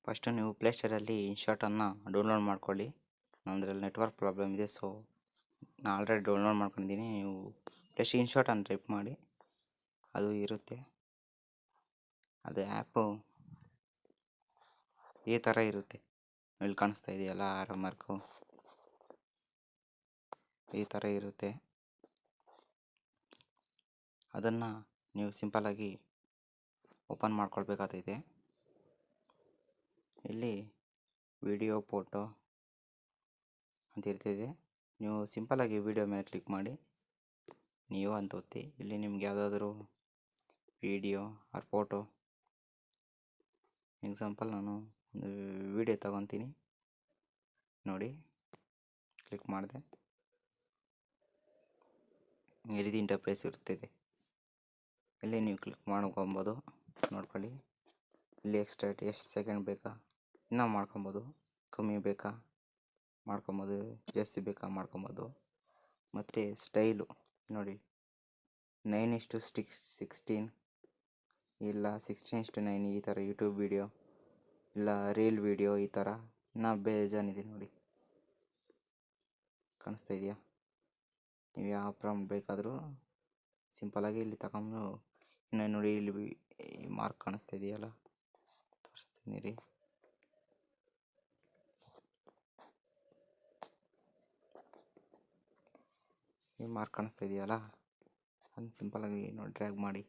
First ನೀವು ಪ್ಲೇಸ್ಟೋರಲ್ಲಿ ಇನ್ಶಾಟನ್ನು download ಮಾಡ್ಕೊಳ್ಳಿ. ನನ್ನದ್ರಲ್ಲಿ network problem ಇದೆ, ಸೊ ನಾನು ಆಲ್ರೆಡಿ ಡೌನ್ಲೋಡ್ ಮಾಡ್ಕೊಂಡಿದ್ದೀನಿ. ನೀವು ಪ್ಲಸ್ ಇನ್ಶಾಟ್ ಅಂತ ಟೈಪ್ ಮಾಡಿ, ಅದು ಇರುತ್ತೆ. ಅದು ಆ್ಯಪು ಈ ಥರ ಇರುತ್ತೆ. ಇಲ್ಲಿ ಕಾಣಿಸ್ತಾ ಇದೆಯಲ್ಲ ಆರೋ ಮಾರ್ಕು, ಈ ಥರ ಇರುತ್ತೆ. ಅದನ್ನು ನೀವು ಸಿಂಪಲ್ಲಾಗಿ ಓಪನ್ ಮಾಡ್ಕೊಳ್ಬೇಕಾಗ್ತೈತೆ. ಇಲ್ಲಿ ವಿಡಿಯೋ ಫೋಟೋ ಅಂತ ಇರ್ತಿದೆ. ನೀವು ಸಿಂಪಲ್ಲಾಗಿ ವಿಡಿಯೋ ಮೇಲೆ ಕ್ಲಿಕ್ ಮಾಡಿ ನೀವು ಅಂತ ಒತ್ತಿ. ಇಲ್ಲಿ ನಿಮ್ಗೆ ಯಾವುದಾದ್ರೂ ವಿಡಿಯೋ ಆರ್ ಫೋಟೋ, ಎಕ್ಸಾಂಪಲ್ ನಾನು ಒಂದು ವಿಡಿಯೋ ತಗೊತೀನಿ ನೋಡಿ, ಕ್ಲಿಕ್ ಮಾಡಿದೆ. ಈ ರೀತಿ ಇಂಟರ್ಫೇಸ್ ಇರುತ್ತದೆ. ಇಲ್ಲಿ ನೀವು ಕ್ಲಿಕ್ ಮಾಡ್ಕೊಬೋದು, ನೋಡ್ಕೊಳ್ಳಿ. ಇಲ್ಲಿ ಎಕ್ಸ್ಟ್ರಾಕ್ಟ್ ಎಷ್ಟು ಸೆಕೆಂಡ್ ಬೇಕಾ ಇನ್ನೂ ಮಾಡ್ಕೊಬೋದು, ಕಮ್ಮಿ ಬೇಕಾ ಮಾಡ್ಕೊಬೋದು, ಜಾಸ್ತಿ ಬೇಕಾ ಮಾಡ್ಕೊಬೋದು. ಮತ್ತು ಸ್ಟೈಲು ನೋಡಿ, 9:16 ಇಲ್ಲ 16:9 ಈ ಥರ ಯೂಟ್ಯೂಬ್ ವಿಡಿಯೋ ಇಲ್ಲ ರೀಲ್ ವಿಡಿಯೋ, ಈ ಥರ ಇನ್ನೂ ಬೇಜಾನಿದೆ ನೋಡಿ. ಕಾಣಿಸ್ತಾ ಇದೆಯಾ? ನೀವು ಯಾವ ಪ್ರಾಂಪ್ಟ್ ಬೇಕಾದರೂ ಸಿಂಪಲ್ಲಾಗಿ ಇಲ್ಲಿ ತಗೊಂಡು, ಇನ್ನು ನೋಡಿ ಇಲ್ಲಿ ಈ ಮಾರ್ಕ್ ಕಾಣಿಸ್ತಾ ಇದೆಯಲ್ಲ, ತೋರಿಸ್ತೀನಿ ರೀ. ಈ ಮಾರ್ಕ್ ಕಾಣಿಸ್ತಾ ಇದೆಯಲ್ಲ, ಅದನ್ನು ಸಿಂಪಲ್ಲಾಗಿ ನೋಡಿ ಡ್ರ್ಯಾಗ್ ಮಾಡಿ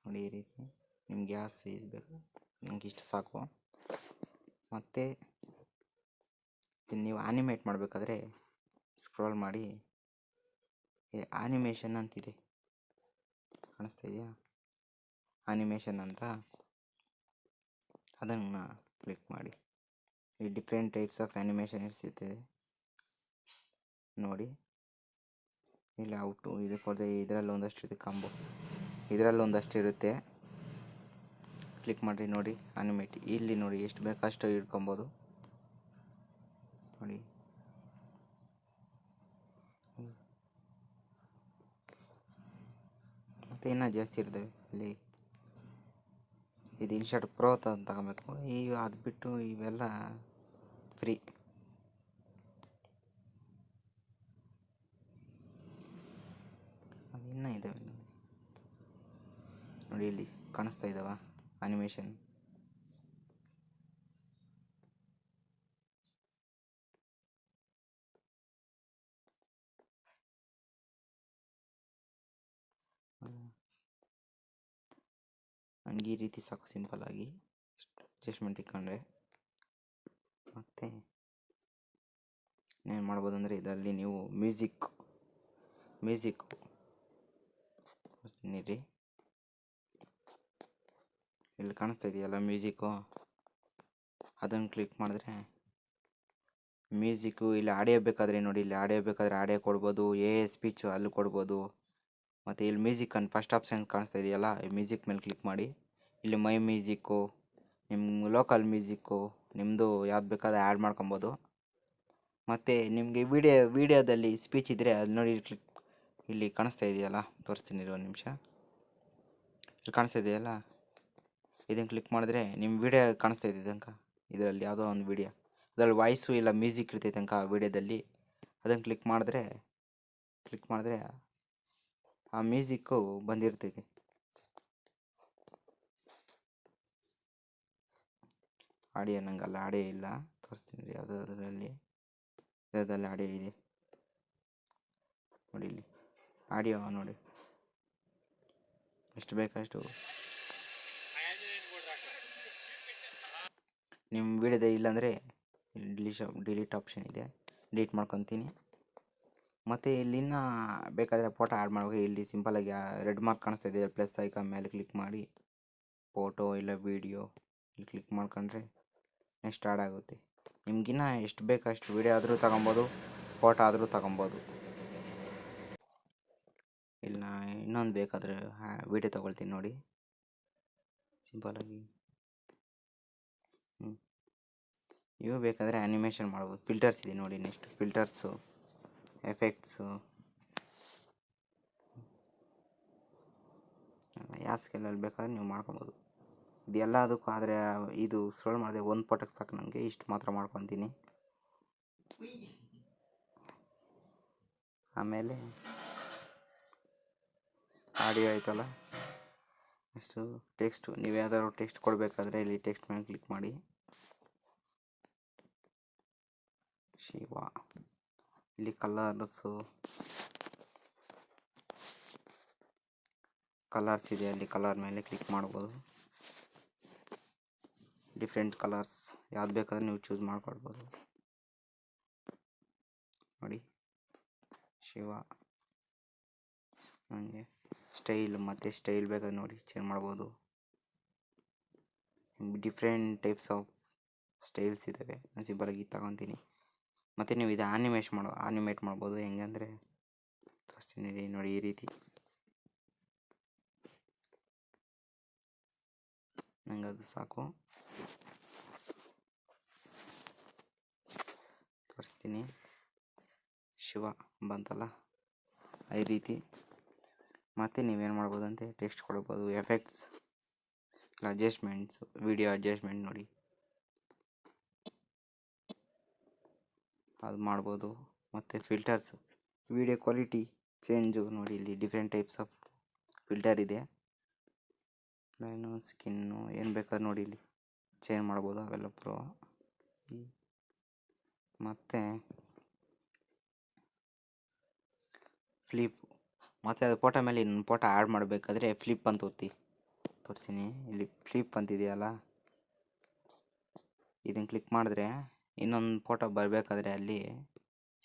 ನೋಡಿ. ಈ ರೀತಿ ನಿಮ್ಗೆ ಯಾವ ಸೈಜ್ ಬೇಕು, ನಿಮ್ಗೆ ಇಷ್ಟು ಸಾಕು. ಮತ್ತು ನೀವು ಆನಿಮೇಟ್ ಮಾಡಬೇಕಾದ್ರೆ ಸ್ಕ್ರೋಲ್ ಮಾಡಿ, ಆನಿಮೇಷನ್ ಅಂತಿದೆ, ಕಾಣಿಸ್ತಾ ಇದೆಯಾ? ಆನಿಮೇಷನ್ ಅಂತ, ಅದನ್ನು ಕ್ಲಿಕ್ ಮಾಡಿ. ಈ ಡಿಫ್ರೆಂಟ್ ಟೈಪ್ಸ್ ಆಫ್ ಆ್ಯನಿಮೇಷನ್ ಇರ್ಸಿರ್ತದೆ ನೋಡಿ. ಇಲ್ಲಿ ಔಟು ಇದು ಕೊಡದೆ, ಇದರಲ್ಲಿ ಒಂದಷ್ಟು ಇದೆ ಕಾಂಬೋ, ಇದರಲ್ಲಿ ಒಂದಷ್ಟು ಇರುತ್ತೆ. ಕ್ಲಿಕ್ ಮಾಡಿರಿ ನೋಡಿ, ಆನಿಮೇಟ್. ಇಲ್ಲಿ ನೋಡಿ ಎಷ್ಟು ಬೇಕಷ್ಟು ಇಟ್ಕೊಬೋದು ನೋಡಿ. ಮತ್ತು ಇನ್ನೂ ಜಾಸ್ತಿ ಇರ್ತವೆ. ಇಲ್ಲಿ ಇದು ಇನ್ಶಾಟ್ ಪ್ರೋ ಅಂತ ತಗೋಬೇಕು. ಈಗ ಅದು ಬಿಟ್ಟು ಇವೆಲ್ಲ ಫ್ರೀ. ಅದು ಇನ್ನೂ ಇದ್ದಾವೆ ನೋಡಿ, ಇಲ್ಲಿ ಕಾಣಿಸ್ತಾ ಇದ್ದಾವ ಆನಿಮೇಷನ್. ನನಗೆ ಈ ರೀತಿ ಸಾಕು, ಸಿಂಪಲ್ಲಾಗಿ ಅಡ್ಜಸ್ಟ್ಮೆಂಟ್ ಇಟ್ಕೊಂಡ್ರೆ. ಮತ್ತು ಏನು ಮಾಡ್ಬೋದು ಅಂದರೆ, ಇದರಲ್ಲಿ ನೀವು ಮ್ಯೂಸಿಕ್ ತೋರಿಸ್ತೀನಿ ರೀ. ಇಲ್ಲಿ ಕಾಣಿಸ್ತಾ ಇದೆಯಲ್ಲ ಮ್ಯೂಸಿಕ್ಕು, ಅದನ್ನು ಕ್ಲಿಕ್ ಮಾಡಿದ್ರೆ ಮ್ಯೂಸಿಕ್ಕು. ಇಲ್ಲಿ ಆಡಿಯೋ ಬೇಕಾದರೆ ನೋಡಿ, ಇಲ್ಲಿ ಆಡಿಯೋ ಬೇಕಾದರೆ ಆಡಿಯೋ ಕೊಡ್ಬೋದು, ಸ್ಪೀಚು ಅಲ್ಲಿ ಕೊಡ್ಬೋದು. ಮತ್ತು ಇಲ್ಲಿ ಮ್ಯೂಸಿಕ್ ಅಂತ ಫಸ್ಟ್ ಆಪ್ಷನ್ ಕಾಣಿಸ್ತಾ ಇದೆಯಲ್ಲ, ಈ ಮ್ಯೂಸಿಕ್ ಮೇಲೆ ಕ್ಲಿಕ್ ಮಾಡಿ. ಇಲ್ಲಿ ಮೈ ಮ್ಯೂಸಿಕ್ಕು, ನಿಮ್ಮ ಲೋಕಲ್ ಮ್ಯೂಸಿಕ್ಕು, ನಿಮ್ಮದು ಯಾವ್ದು ಬೇಕಾದ್ರೆ ಆ್ಯಡ್ ಮಾಡ್ಕೊಬೋದು. ಮತ್ತು ನಿಮಗೆ ವಿಡಿಯೋದಲ್ಲಿ ಸ್ಪೀಚ್ ಇದ್ದರೆ ಅದು ನೋಡಿ, ಇಲ್ಲಿ ಕಾಣಿಸ್ತಾ ಇದೆಯಲ್ಲ, ತೋರಿಸ್ತೀನಿ ಒಂದು ನಿಮಿಷ. ಇಲ್ಲಿ ಕಾಣಿಸ್ತಾ ಇದೆಯಲ್ಲ, ಇದನ್ನು ಕ್ಲಿಕ್ ಮಾಡಿದ್ರೆ ನಿಮ್ಮ ವಿಡಿಯೋ ಕಾಣಿಸ್ತಾ ಇದೆ ತನಕ. ಇದರಲ್ಲಿ ಯಾವುದೋ ಒಂದು ವಿಡಿಯೋ, ಅದರಲ್ಲಿ ವಾಯ್ಸು ಇಲ್ಲ ಮ್ಯೂಸಿಕ್ ಇರ್ತೈತೆ ತನಕ ವಿಡಿಯೋದಲ್ಲಿ. ಅದನ್ನು ಕ್ಲಿಕ್ ಮಾಡಿದ್ರೆ ಆ ಮ್ಯೂಸಿಕ್ಕು ಬಂದಿರ್ತೈತೆ. ಆಡಿಯೋ ನಂಗಲ್ಲ, ಆಡಿಯೋ ಇಲ್ಲ, ತೋರಿಸ್ತೀನಿ ರೀ. ಅದರಲ್ಲಿ ಆಡಿಯೋ ಇದೆ ನೋಡಿ. ಇಲ್ಲಿ ಆಡಿಯೋ ನೋಡಿ, ಎಷ್ಟು ಬೇಕಷ್ಟು ನಿಮ್ಮ ವಿಡಿಯೋದ. ಇಲ್ಲಾಂದರೆ ಇಲ್ಲಿ ಡಿಲೀಟ್ ಆಪ್ಷನ್ ಇದೆ, ಡಿಲೀಟ್ ಮಾಡ್ಕೊತೀನಿ. ಮತ್ತು ಇಲ್ಲಿನ ಬೇಕಾದರೆ ಫೋಟೋ ಆ್ಯಡ್ ಮಾಡುವಾಗ ಇಲ್ಲಿ ಸಿಂಪಲ್ಲಾಗಿ ರೆಡ್ ಮಾರ್ಕ್ ಕಾಣಿಸ್ತಾ ಇದೆ, ಪ್ಲಸ್ ಐಕಾನ್ ಮೇಲೆ ಕ್ಲಿಕ್ ಮಾಡಿ ಫೋಟೋ ಇಲ್ಲ ವೀಡಿಯೋ ಇಲ್ಲಿ ಕ್ಲಿಕ್ ಮಾಡ್ಕೊಂಡ್ರೆ ನೆಕ್ಸ್ಟ್ ಆ್ಯಡ್ ಆಗುತ್ತೆ. ನಿಮಗಿನ್ನ ಎಷ್ಟು ಬೇಕಷ್ಟು ವೀಡಿಯೋ ಆದರೂ ತಗೊಬೋದು, ಫೋಟೋ ಆದರೂ ತಗೊಬೋದು. ಇಲ್ಲ ಇನ್ನೊಂದು ಬೇಕಾದರೆ ವೀಡಿಯೋ ತೊಗೊಳ್ತೀನಿ ನೋಡಿ, ಸಿಂಪಲ್ಲಾಗಿ. ಇವು ಬೇಕಾದರೆ ಆ್ಯನಿಮೇಷನ್ ಮಾಡ್ಬೋದು. ಫಿಲ್ಟರ್ಸ್ ಇದೆ ನೋಡಿ, ನೆಕ್ಸ್ಟ್ ಫಿಲ್ಟರ್ಸು, ಎಫೆಕ್ಟ್ಸು, ಯಾವ ಸ್ಕೇಲಲ್ಲಿ ಬೇಕಾದ್ರೆ ನೀವು ಮಾಡ್ಕೊಬೋದು. ಇದೆಲ್ಲ ಅದಕ್ಕೂ ಆದರೆ ಇದು ಸ್ಕ್ರೋಲ್ ಮಾಡಿದೆ ಒಂದು ಫೋಟೋಕ್ಕೆ ಸಾಕು ನನಗೆ, ಇಷ್ಟು ಮಾತ್ರ ಮಾಡ್ಕೊತೀನಿ. ಆಮೇಲೆ ಆಡಿಯೋ ಆಯ್ತಲ್ಲ, ನೆಕ್ಸ್ಟು ಟೆಕ್ಸ್ಟು. ನೀವು ಯಾವ್ದಾದ್ರು ಟೆಕ್ಸ್ಟ್ ಕೊಡಬೇಕಾದ್ರೆ ಇಲ್ಲಿ ಟೆಕ್ಸ್ಟ್ ಮೇಲೆ ಕ್ಲಿಕ್ ಮಾಡಿ. ಶಿವ, ಇಲ್ಲಿ ಕಲರ್ಸ್ ಇದೆ, ಅಲ್ಲಿ ಕಲರ್ ಮೇಲೆ ಕ್ಲಿಕ್ ಮಾಡ್ಬೋದು. ಡಿಫ್ರೆಂಟ್ ಕಲರ್ಸ್ ಯಾವ್ದು ಬೇಕಾದ್ರೆ ನೀವು ಚೂಸ್ ಮಾಡ್ಕೊಳ್ಬೋದು. ನೋಡಿ ಶಿವ, ನನಗೆ ಸ್ಟೈಲ್ ಬೇಕಾದ್ರೆ ನೋಡಿ ಚೇಂಜ್ ಮಾಡ್ಬೋದು. ಡಿಫ್ರೆಂಟ್ ಟೈಪ್ಸ್ ಆಫ್ ಸ್ಟೈಲ್ಸ್ ಇದ್ದಾವೆ. ನಾನು ಸಿಂಪಲಾಗಿ ತಗೊತೀನಿ. ಮತ್ತು ನೀವು ಇದು ಆನಿಮೇಟ್ ಮಾಡ್ಬೋದು. ಹೆಂಗೆ ಅಂದರೆ ತೋರಿಸ್ತೀನಿ ನೋಡಿ, ಈ ರೀತಿ ನಂಗೆ ಅದು ಸಾಕು. ತೋರಿಸ್ತೀನಿ. ಶಿವ ಬಂತಲ್ಲ, ಈ ರೀತಿ. ಮತ್ತು ನೀವೇನು ಮಾಡ್ಬೋದು ಅಂತ ಟೆಕ್ಸ್ಟ್ ಕೊಡ್ಬೋದು. ಎಫೆಕ್ಟ್ಸ್ ಇಲ್ಲ ಅಡ್ಜಸ್ಟ್ಮೆಂಟ್ಸ್, ವಿಡಿಯೋ ಅಡ್ಜಸ್ಟ್ಮೆಂಟ್ ನೋಡಿ ಅದು ಮಾಡ್ಬೋದು. ಮತ್ತು ಫಿಲ್ಟರ್ಸ್, ವಿಡಿಯೋ ಕ್ವಾಲಿಟಿ ಚೇಂಜು ನೋಡಿ, ಇಲ್ಲಿ ಡಿಫ್ರೆಂಟ್ ಟೈಪ್ಸ್ ಆಫ್ ಫಿಲ್ಟರ್ ಇದೆ. ಲೈನು, ಸ್ಕಿನ್ನು, ಏನು ಬೇಕಾದ್ರೆ ನೋಡಿ ಇಲ್ಲಿ ಚೇಂಜ್ ಮಾಡ್ಬೋದು ಅವೆಲ್ಲ ಪ್ರೋ. ಮತ್ತು ಫ್ಲಿಪ್, ಮತ್ತು ಅದು ಫೋಟೋ ಮೇಲೆ ಇನ್ನೊಂದು ಫೋಟೋ ಆ್ಯಡ್ ಮಾಡಬೇಕಾದ್ರೆ ಫ್ಲಿಪ್ ಅಂತ ಒತ್ತಿ. ತೋರಿಸ್ತೀನಿ, ಇಲ್ಲಿ ಫ್ಲಿಪ್ ಅಂತಿದೆಯಲ್ಲ, ಇದನ್ನು ಕ್ಲಿಕ್ ಮಾಡಿದ್ರೆ ಇನ್ನೊಂದು ಫೋಟೋ ಬರಬೇಕಾದ್ರೆ ಅಲ್ಲಿ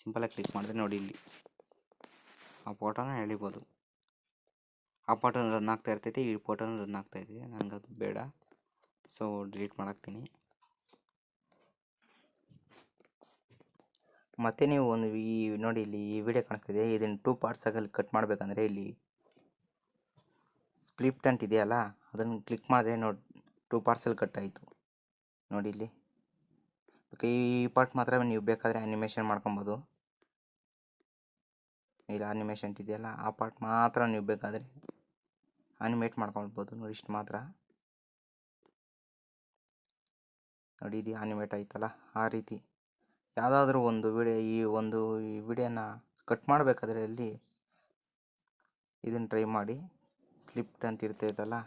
ಸಿಂಪಲಾಗಿ ಕ್ಲಿಕ್ ಮಾಡಿದ್ರೆ ನೋಡಿ, ಇಲ್ಲಿ ಆ ಫೋಟೋನ ಎಳಿಬೋದು. ಆ ಫೋಟೋನ ರನ್ ಆಗ್ತಾ ಇರ್ತೈತಿ, ಈ ಫೋಟೋನ ರನ್ ಆಗ್ತಾ ಇದೆ. ನನಗದು ಬೇಡ, ಸೊ ಡಿಲೀಟ್ ಮಾಡಾಕ್ತೀನಿ. ಮತ್ತು ನೀವು ಈ ನೋಡಿ, ಇಲ್ಲಿ ಈ ವಿಡಿಯೋ ಕಾಣಿಸ್ತಿದೆ, ಇದನ್ನು 2 ಪಾರ್ಟ್ಸಾಗಲ್ಲಿ ಕಟ್ ಮಾಡಬೇಕಂದ್ರೆ ಇಲ್ಲಿ ಸ್ಪ್ಲಿಟ್ ಅಂತ ಇದೆಯಲ್ಲ, ಅದನ್ನು ಕ್ಲಿಕ್ ಮಾಡಿದ್ರೆ ನೋಡಿ 2 ಪಾರ್ಟ್ಸಲ್ಲಿ ಕಟ್ ಆಯಿತು ನೋಡಿ ಇಲ್ಲಿ. ಈ ಪಾರ್ಟ್ ಮಾತ್ರ ನೀವು ಬೇಕಾದರೆ ಆ್ಯನಿಮೇಷನ್ ಮಾಡ್ಕೊಬೋದು. ಇಲ್ಲಿ ಆ್ಯನಿಮೇಷನ್ ಇದೆಯಲ್ಲ, ಆ ಪಾರ್ಟ್ ಮಾತ್ರ ನೀವು ಬೇಕಾದರೆ ಆ್ಯನಿಮೇಟ್ ಮಾಡ್ಕೊಳ್ಬೋದು ನೋಡಿ. ಇಷ್ಟು ಮಾತ್ರ ನೋಡಿ, ಇದು ಆ್ಯನಿಮೇಟ್ ಆಯ್ತಲ್ಲ, ಆ ರೀತಿ. ಯಾವುದಾದ್ರೂ ಒಂದು ವಿಡಿಯೋನ ಕಟ್ ಮಾಡಬೇಕಾದ್ರೆ ಅಲ್ಲಿ ಇದನ್ನು ಟ್ರೈ ಮಾಡಿ. ಸ್ಲಿಪ್ಟ್ ಅಂತ ಇರ್ತೈತಲ್ಲ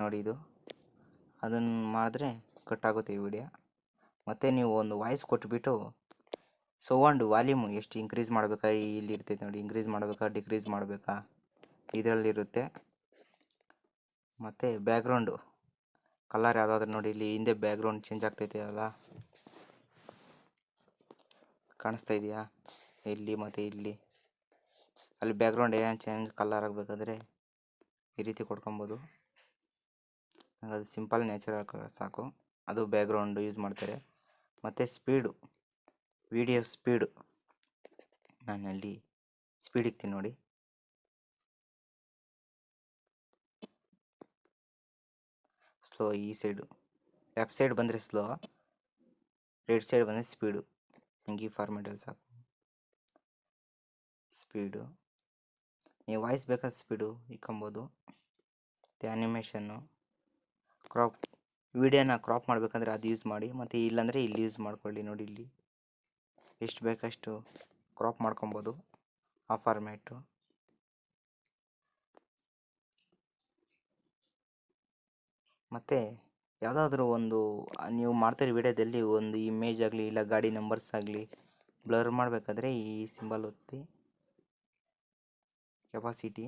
ನೋಡಿ, ಅದನ್ನು ಮಾಡಿದ್ರೆ ಕಟ್ ಆಗುತ್ತೆ ಈ ವಿಡಿಯೋ. ಮತ್ತು ನೀವು ಒಂದು ವಾಯ್ಸ್ ಕೊಟ್ಬಿಟ್ಟು ಸೌಂಡ್ ವಾಲ್ಯೂಮ್ ಎಷ್ಟು ಇನ್ಕ್ರೀಸ್ ಮಾಡಬೇಕಾ, ಇಲ್ಲಿ ಇರ್ತೈತೆ ನೋಡಿ, ಇನ್ಕ್ರೀಸ್ ಮಾಡಬೇಕಾ ಡಿಕ್ರೀಸ್ ಮಾಡಬೇಕಾ ಇದರಲ್ಲಿರುತ್ತೆ. ಮತ್ತು ಬ್ಯಾಕ್ಗ್ರೌಂಡು ಕಲರ್ ಯಾವುದಾದ್ರೂ ನೋಡಿ, ಇಲ್ಲಿ ಹಿಂದೆ ಬ್ಯಾಕ್ಗ್ರೌಂಡ್ ಚೇಂಜ್ ಆಗ್ತೈತೆ ಅಲ್ಲ, ಕಾಣಿಸ್ತಾ ಇದೆಯಾ ಇಲ್ಲಿ ಮತ್ತು ಇಲ್ಲಿ. ಅಲ್ಲಿ ಬ್ಯಾಕ್ಗ್ರೌಂಡ್ ಏನು ಚೇಂಜ್ ಕಲರ್ ಆಗಬೇಕಾದ್ರೆ ಈ ರೀತಿ ಕೊಡ್ಕೊಬೋದು. ನಂಗೆ ಅದು ಸಿಂಪಲ್ ನ್ಯಾಚುರಲ್ ಕಲರ್ ಸಾಕು, ಅದು ಬ್ಯಾಕ್ಗ್ರೌಂಡು ಯೂಸ್ ಮಾಡ್ತಾರೆ. ಮತ್ತು ಸ್ಪೀಡು, ವಿಡಿಯೋ ಸ್ಪೀಡು, ನಾನಲ್ಲಿ ಸ್ಪೀಡ್ ಇಕ್ತೀನಿ ನೋಡಿ. ಸ್ಲೋ, ಈ ಸೈಡು ಲೆಫ್ಟ್ ಸೈಡ್ ಬಂದರೆ ಸ್ಲೋ, ರೈಟ್ ಸೈಡ್ ಬಂದರೆ ಸ್ಪೀಡು. ಹಿಂಗೆ ಫಾರ್ಮೆಟಲ್ಲಿ ಸಾಕು ಸ್ಪೀಡು. ನೀವು ವಾಯ್ಸ್ ಬೇಕಾದ ಸ್ಪೀಡು ಇಕ್ಕೊಬೋದು. ಮತ್ತು ಆ್ಯನಿಮೇಷನ್ನು, ಕ್ರಾಪ್, ವಿಡಿಯೋನ ಕ್ರಾಪ್ ಮಾಡಬೇಕಂದ್ರೆ ಅದು ಯೂಸ್ ಮಾಡಿ. ಮತ್ತು ಇಲ್ಲಾಂದರೆ ಇಲ್ಲಿ ಯೂಸ್ ಮಾಡ್ಕೊಳ್ಳಿ ನೋಡಿ, ಇಲ್ಲಿ ಎಷ್ಟು ಬೇಕಷ್ಟು ಕ್ರಾಪ್ ಮಾಡ್ಕೊಬೋದು ಆ ಫಾರ್ಮ್ಯಾಟು. ಮತ್ತು ಯಾವುದಾದ್ರೂ ಒಂದು ನೀವು ಮಾಡ್ತಿರೋ ವಿಡಿಯೋದಲ್ಲಿ ಒಂದು ಇಮೇಜ್ ಆಗಲಿ ಇಲ್ಲ ಗಾಡಿ ನಂಬರ್ಸ್ ಆಗಲಿ ಬ್ಲರ್ ಮಾಡಬೇಕಾದ್ರೆ ಈ ಸಿಂಬಲ್ ಒತ್ತಿ. ಕೆಪಾಸಿಟಿ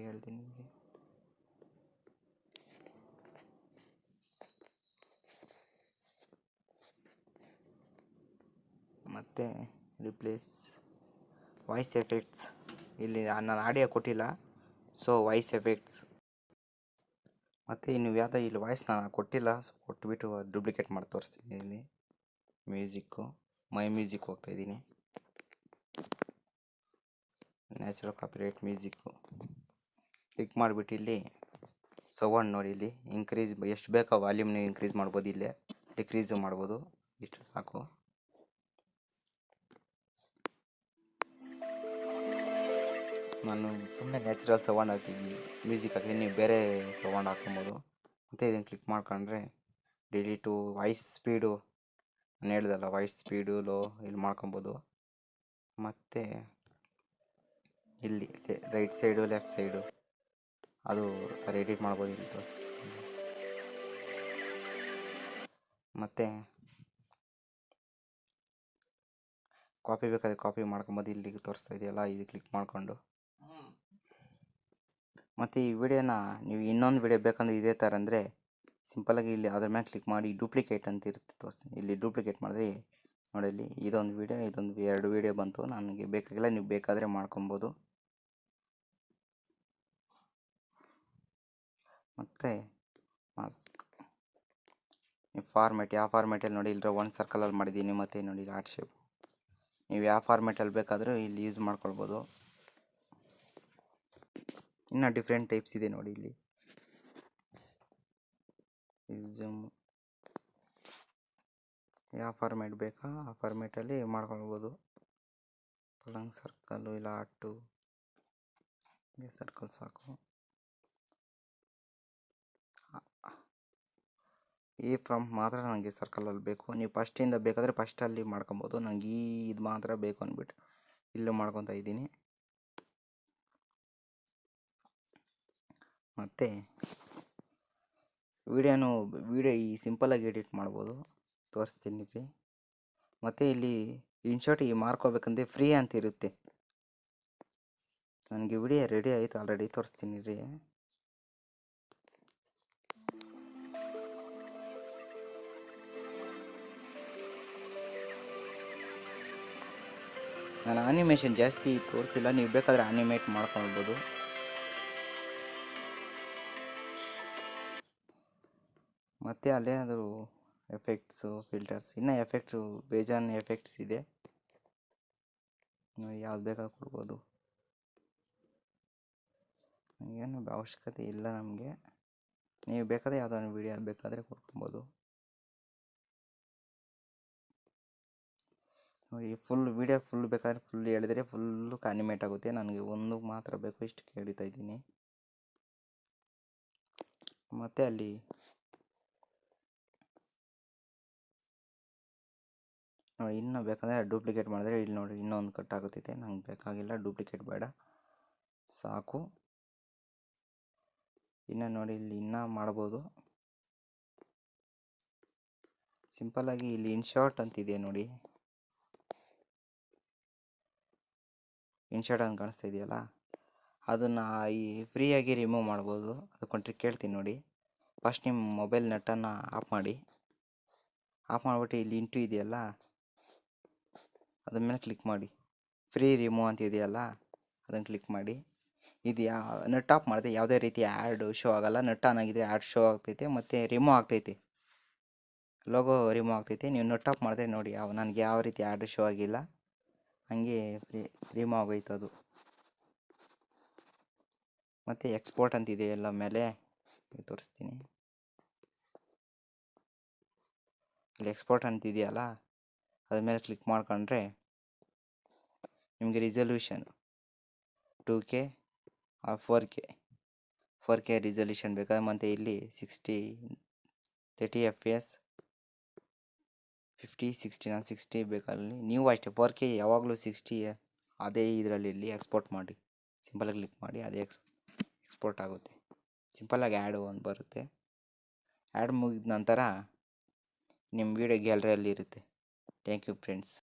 ಹೇಳ್ತೀನಿ ನಿಮಗೆ, ಮತ್ತು ರಿಪ್ಲೇಸ್ ವಾಯ್ಸ್ ಎಫೆಕ್ಟ್ಸ್. ಇಲ್ಲಿ ನಾನು ಆಡಿಯೋ ಕೊಟ್ಟಿಲ್ಲ, ಸೊ ವಾಯ್ಸ್ ಎಫೆಕ್ಟ್ಸ್. ಮತ್ತು ನೀವು ಯಾವುದೋ ಇಲ್ಲಿ ವಾಯ್ಸ್ ನಾನು ಕೊಟ್ಟಿಲ್ಲ, ಸೊ ಕೊಟ್ಬಿಟ್ಟು ಡೂಪ್ಲಿಕೇಟ್ ಮಾಡಿ ತೋರಿಸ್ತೀನಿ. ಇಲ್ಲಿ ಮ್ಯೂಸಿಕ್ಕು, ಮೈ ಮ್ಯೂಸಿಕ್ ಹೋಗ್ತಾಯಿದ್ದೀನಿ. ನ್ಯಾಚುರಲ್ ಕಾಪಿರೈಟ್ ಮ್ಯೂಸಿಕ್ಕು ಕ್ಲಿಕ್ ಮಾಡಿಬಿಟ್ಟು ಇಲ್ಲಿ ಸೌಂಡ್ ನೋಡಿ, ಇಲ್ಲಿ ಇನ್ಕ್ರೀಸ್ ಎಷ್ಟು ಬೇಕೋ ವಾಲ್ಯೂಮ್ ನೀವು ಇನ್ಕ್ರೀಸ್ ಮಾಡ್ಬೋದು, ಇಲ್ಲೇ ಡಿಕ್ರೀಸು ಮಾಡ್ಬೋದು. ಇಷ್ಟು ಸಾಕು. ನಾನು ಸುಮ್ಮನೆ ನ್ಯಾಚುರಲ್ ಸೌಂಡ್ ಹಾಕಿದ್ದೀನಿ, ಮ್ಯೂಸಿಕ್ ಹಾಕಿದ್ದೀನಿ, ನೀವು ಬೇರೆ ಸೌಂಡ್ ಹಾಕ್ಕೊಬೋದು. ಮತ್ತು ಇದನ್ನು ಕ್ಲಿಕ್ ಮಾಡ್ಕೊಂಡ್ರೆ ಡಿಲೀಟು ವಾಯ್ಸ್ ಸ್ಪೀಡು ನಾನು ಹೇಳ್ದಲ್ಲ, ವಾಯ್ಸ್ ಸ್ಪೀಡು ಲೋ ಇಲ್ಲಿ ಮಾಡ್ಕೊಬೋದು. ಮತ್ತು ಇಲ್ಲಿ ರೈಟ್ ಸೈಡು ಲೆಫ್ಟ್ ಸೈಡು ಅದು ಥರ ಎಡಿಟ್ ಮಾಡ್ಬೋದು ಇಲ್ಲಿ. ಮತ್ತು ಕಾಪಿ ಬೇಕಾದರೆ ಕಾಪಿ ಮಾಡ್ಕೊಬೋದು, ಇಲ್ಲಿಗೆ ತೋರಿಸ್ತಾ ಇದೆಯಲ್ಲ ಇದು ಕ್ಲಿಕ್ ಮಾಡಿಕೊಂಡು. ಮತ್ತು ಈ ವಿಡಿಯೋನ ನೀವು ಇನ್ನೊಂದು ವಿಡಿಯೋ ಬೇಕಂದ್ರೆ ಇದೇ ಥರ ಅಂದರೆ ಸಿಂಪಲಾಗಿ ಇಲ್ಲಿ ಅದ್ರ ಮೇಲೆ ಕ್ಲಿಕ್ ಮಾಡಿ ಡೂಪ್ಲಿಕೇಟ್ ಅಂತ ಇರುತ್ತೆ, ತೋರಿಸ್ತೀನಿ. ಇಲ್ಲಿ ಡೂಪ್ಲಿಕೇಟ್ ಮಾಡಿದ್ರೆ ನೋಡಿ, ಇಲ್ಲಿ ಇದೊಂದು ವಿಡಿಯೋ, ಇದೊಂದು 2 ವಿಡಿಯೋ ಬಂತು. ನನಗೆ ಬೇಕಾಗಿಲ್ಲ, ನೀವು ಬೇಕಾದರೆ ಮಾಡ್ಕೊಬೋದು. ಮತ್ತು ಮಾಸ್ಕ್ ಫಾರ್ಮೆಟ್, ಯಾವ ಫಾರ್ಮೆಟಲ್ಲಿ ನೋಡಿ ಇಲ್ಲರ 1 ಸರ್ಕಲಲ್ಲಿ ಮಾಡಿದ್ದೀನಿ. ಮತ್ತು ನೋಡಿ ಆರ್ಟ್ ಶೇಪ್, ನೀವು ಯಾವ ಫಾರ್ಮೆಟಲ್ಲಿ ಬೇಕಾದರೂ ಇಲ್ಲಿ ಯೂಸ್ ಮಾಡ್ಕೊಳ್ಬೋದು. ಇನ್ನು ಡಿಫ್ರೆಂಟ್ ಟೈಪ್ಸ್ ಇದೆ ನೋಡಿ, ಇಲ್ಲಿ ಝೂಮ್, ಯಾವ ಫಾರ್ಮೆಟ್ ಬೇಕಾ ಆ ಫಾರ್ಮೆಟಲ್ಲಿ ಮಾಡ್ಕೊಳ್ಬೋದು. ಪಲಂಗ್ ಸರ್ಕಲ್ಲು ಇಲ್ಲ ಆಟು ಸರ್ಕಲ್ ಸಾಕು. ಈ ಫ್ರಮ್ ಮಾತ್ರ ನನಗೆ ಸರ್ಕಲಲ್ಲಿ ಬೇಕು. ನೀವು ಫಸ್ಟಿಂದ ಬೇಕಾದರೆ ಫಸ್ಟಲ್ಲಿ ಮಾಡ್ಕೊಬೋದು. ನನಗೆ ಇದು ಮಾತ್ರ ಬೇಕು ಅಂದ್ಬಿಟ್ಟು ಇಲ್ಲೂ ಮಾಡ್ಕೊತಾ ಇದ್ದೀನಿ. ಮತ್ತು ವಿಡಿಯೋ ಈ ಸಿಂಪಲಾಗಿ ಎಡಿಟ್ ಮಾಡ್ಬೋದು, ತೋರಿಸ್ತೀನಿ ರೀ. ಮತ್ತು ಇಲ್ಲಿ ಇನ್ಶಾರ್ಟ್ ಮಾರ್ಕೋಬೇಕಂದ್ರೆ ಫ್ರೀ ಅಂತ ಇರುತ್ತೆ. ನನಗೆ ವಿಡಿಯೋ ರೆಡಿ ಆಯಿತು ಆಲ್ರೆಡಿ, ತೋರಿಸ್ತೀನಿ ರೀ. ನಾನು ಆನಿಮೇಷನ್ ಜಾಸ್ತಿ ತೋರಿಸಿಲ್ಲ, ನೀವು ಬೇಕಾದರೆ ಆನಿಮೇಟ್ ಮಾಡ್ಕೊಳ್ಬೋದು. ಮತ್ತು ಅಲ್ಲೇ ಅದು ಎಫೆಕ್ಟ್ಸು, ಫಿಲ್ಟರ್ಸ್, ಇನ್ನೂ ಎಫೆಕ್ಟ್ಸು ಬೇಜಾನ್ ಎಫೆಕ್ಟ್ಸ್ ಇದೆ. ನೀವು ಯಾವ್ದು ಬೇಕಾದ್ರೂ ಕೊಡ್ಬೋದು, ಏನು ಅವಶ್ಯಕತೆ ಇಲ್ಲ ನಮಗೆ. ನೀವು ಬೇಕಾದರೆ ಯಾವುದೋ ವಿಡಿಯೋ ಬೇಕಾದರೆ ಕೊಡ್ಕೊಬೋದು. ನೋಡಿ ವಿಡಿಯೋ ಫುಲ್ ಬೇಕಾದರೆ ಫುಲ್ ಹೇಳಿದರೆ ಫುಲ್ಲು ಅನಿಮೇಟ್ ಆಗುತ್ತೆ. ನನಗೆ ಒಂದು ಮಾತ್ರ ಬೇಕು, ಇಷ್ಟು ಕೇಳ್ತಾ ಇದ್ದೀನಿ. ಮತ್ತು ಅಲ್ಲಿ ಇನ್ನೂ ಬೇಕಂದರೆ ಡೂಪ್ಲಿಕೇಟ್ ಮಾಡಿದ್ರೆ ಇಲ್ಲಿ ನೋಡಿ ಇನ್ನೊಂದು ಕಟ್ ಆಗುತ್ತೈತೆ. ನಂಗೆ ಬೇಕಾಗಿಲ್ಲ, ಡೂಪ್ಲಿಕೇಟ್ ಬೇಡ, ಸಾಕು. ಇನ್ನು ನೋಡಿ ಇಲ್ಲಿ ಇನ್ನೂ ಮಾಡ್ಬೋದು ಸಿಂಪಲ್ಲಾಗಿ. ಇಲ್ಲಿ ಇನ್ಶಾರ್ಟ್ ಅಂತಿದೆ ನೋಡಿ, ಇನ್ಶಾರ್ಟ್ ಅಂತ ಕಾಣಿಸ್ತಾ ಇದೆಯಲ್ಲ, ಅದನ್ನು ಈ ಫ್ರೀಯಾಗಿ ರಿಮೂವ್ ಮಾಡ್ಬೋದು. ಅದಕ್ಕೊಂದು ಟ್ರಿಕ್ ಹೇಳ್ತೀನಿ ನೋಡಿ. ಫಸ್ಟ್ ನಿಮ್ಮ ಮೊಬೈಲ್ ನೆಟ್ಟನ್ನು ಆಫ್ ಮಾಡಿ, ಆಫ್ ಮಾಡಿಬಿಟ್ಟು ಇಲ್ಲಿ ಇಂಟು ಇದೆಯಲ್ಲ ಅದ್ರ ಮೇಲೆ ಕ್ಲಿಕ್ ಮಾಡಿ, ಫ್ರೀ ರಿಮೂವ್ ಅಂತ ಇದೆಯಲ್ಲ ಅದನ್ನು ಕ್ಲಿಕ್ ಮಾಡಿ. ಇದು ನೆಟ್ ಆಫ್ ಮಾಡಿದ್ರೆ ಯಾವುದೇ ರೀತಿ ಆ್ಯಡ್ ಶೋ ಆಗೋಲ್ಲ. ನೆಟ್ ಆನ್ ಆಗಿದ್ರೆ ಆ್ಯಡ್ ಶೋ ಆಗ್ತೈತೆ ಮತ್ತು ರಿಮೂವ್ ಆಗ್ತೈತೆ, ಲೋಗೋ ರಿಮೂವ್ ಆಗ್ತೈತೆ. ನೀವು ನೆಟ್ ಆಫ್ ಮಾಡಿದ್ರೆ ನೋಡಿ ನನಗೆ ಯಾವ ರೀತಿ ಆ್ಯಡ್ ಶೋ ಆಗಿಲ್ಲ, ಹಂಗೆ ರಿಮೂವ್ ಆಗೋಯ್ತು ಅದು. ಮತ್ತು ಎಕ್ಸ್ಪೋರ್ಟ್ ಅಂತಿದೆ ಎಲ್ಲ ಮೇಲೆ ತೋರಿಸ್ತೀನಿ. ಇಲ್ಲಿ ಎಕ್ಸ್ಪೋರ್ಟ್ ಅಂತಿದೆಯಲ್ಲ ಅದ್ರ ಮೇಲೆ ಕ್ಲಿಕ್ ಮಾಡ್ಕೊಂಡ್ರೆ ನಿಮಗೆ ರಿಸಲ್ಯೂಷನ್ 2K 4K ರಿಸಲ್ಯೂಷನ್ ಬೇಕಾದ್ರೆ, ಮತ್ತು ಇಲ್ಲಿ 30 FPS 50 60 ನಾನು 60 ಬೇಕಲ್ಲಿ. ನೀವು ಅಷ್ಟೇ 4K ಯಾವಾಗಲೂ 60 ಅದೇ ಇದರಲ್ಲಿ ಇಲ್ಲಿ ಎಕ್ಸ್ಪೋರ್ಟ್ ಮಾಡಿ, ಸಿಂಪಲಾಗಿ ಕ್ಲಿಕ್ ಮಾಡಿ, ಅದೇ ಎಕ್ಸ್ಪೋರ್ಟ್ ಆಗುತ್ತೆ. ಸಿಂಪಲಾಗಿ ಆ್ಯಡ್ ಒಂದು ಬರುತ್ತೆ. ಆ್ಯಡ್ ಮುಗಿದ ನಂತರ ನಿಮ್ಮ ವಿಡಿಯೋ ಗ್ಯಾಲರಿಯಲ್ಲಿ ಇರುತ್ತೆ. Thank you friends.